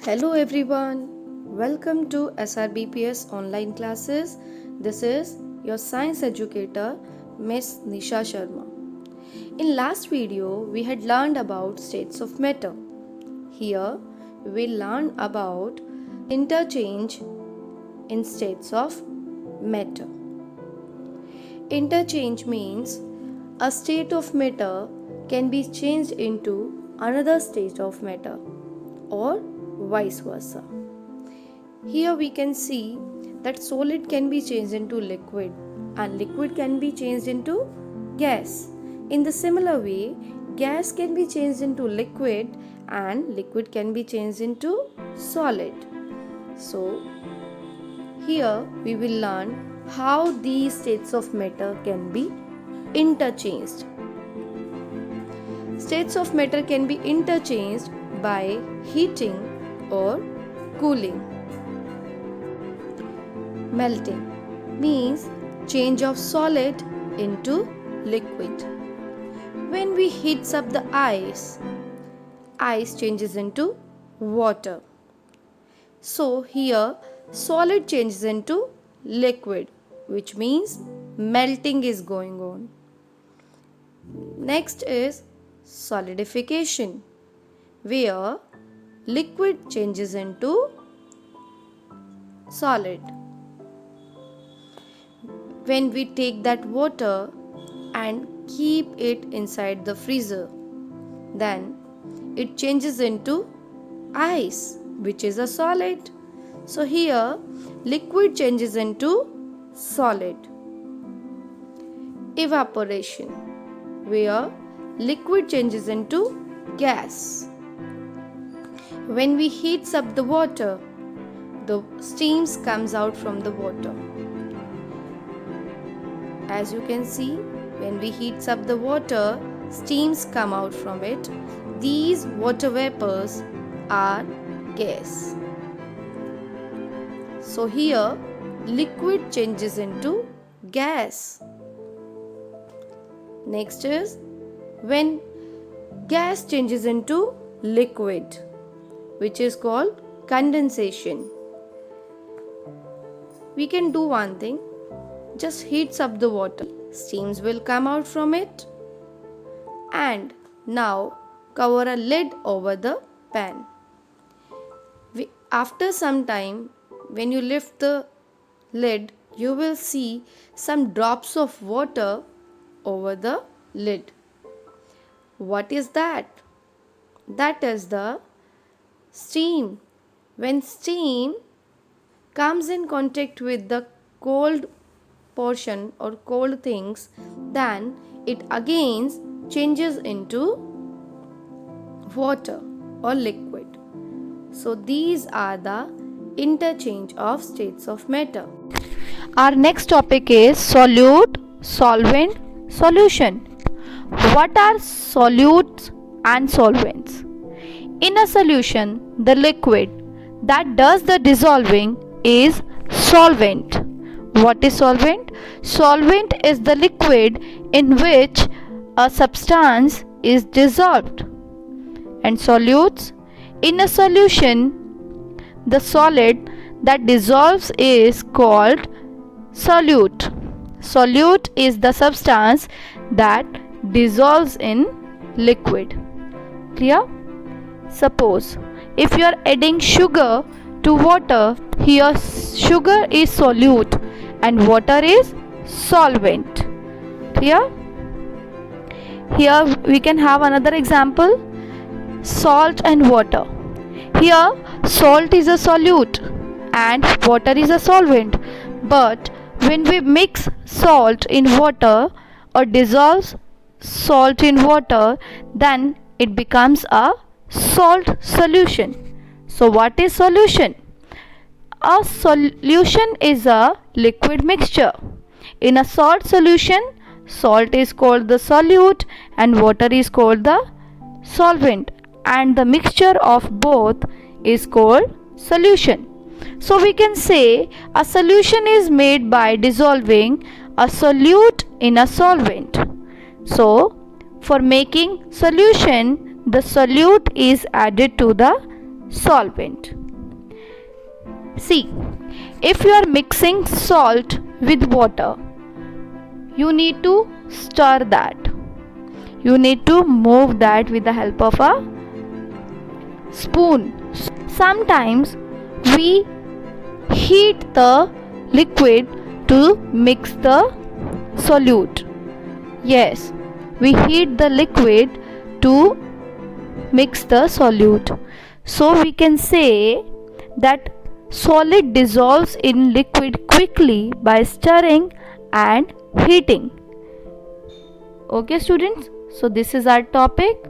Hello everyone, welcome to SRBPS online classes. This is your science educator Miss Nisha Sharma. In last video we had learned about states of matter. Here we learn about interchange in states of matter. Interchange means a state of matter can be changed into another state of matter or vice versa. Here we can see that solid can be changed into liquid and liquid can be changed into gas. In the similar way, gas can be changed into liquid and liquid can be changed into solid. So, here we will learn how these states of matter can be interchanged. States of matter can be interchanged by heating or cooling. Melting means change of solid into liquid. When we heat up the ice changes into water. So here solid changes into liquid, which means melting is going on. Next is solidification, where liquid changes into solid. When we take that water and keep it inside the freezer, then it changes into ice, which is a solid. So here liquid changes into solid. Evaporation, where liquid changes into gas. When we heat up the water, the steams comes out from the water. As you can see, when we heat up the water, steams come out from it. These water vapors are gas. So here liquid changes into gas. Next is when gas changes into liquid, which is called condensation. We can do one thing, just heats up the water, steams will come out from it, and now cover a lid over the pan. After some time, when you lift the lid, you will see some drops of water over the lid. What is that? That is the steam. When steam comes in contact with the cold portion or cold things, then it again changes into water or liquid. So these are the interchange of states of matter. Our next topic is solute, solvent, solution. What are solutes and solvents? In a solution, the liquid that does the dissolving is solvent. What is solvent? Solvent is the liquid in which a substance is dissolved. And solutes, in a solution, the solid that dissolves is called solute. Solute is the substance that dissolves in liquid. Clear? Suppose if you are adding sugar to water, here sugar is solute and water is solvent. Clear? Here we can have another example, salt and water. Here salt is a solute and water is a solvent, but when we mix salt in water or dissolve salt in water, then it becomes a salt solution. So what is solution? A solution is a liquid mixture. In a salt solution, salt is called the solute and water is called the solvent, and the mixture of both is called solution. So we can say a solution is made by dissolving a solute in a solvent. So for making solution, the solute is added to the solvent. See, if you are mixing salt with water, you need to stir that. You need to move that with the help of a spoon. Sometimes we heat the liquid to mix the solute. Yes, we heat the liquid to mix the solute. So we can say that solid dissolves in liquid quickly by stirring and heating. Okay students, so this is our topic.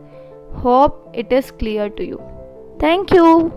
Hope it is clear to you. Thank you.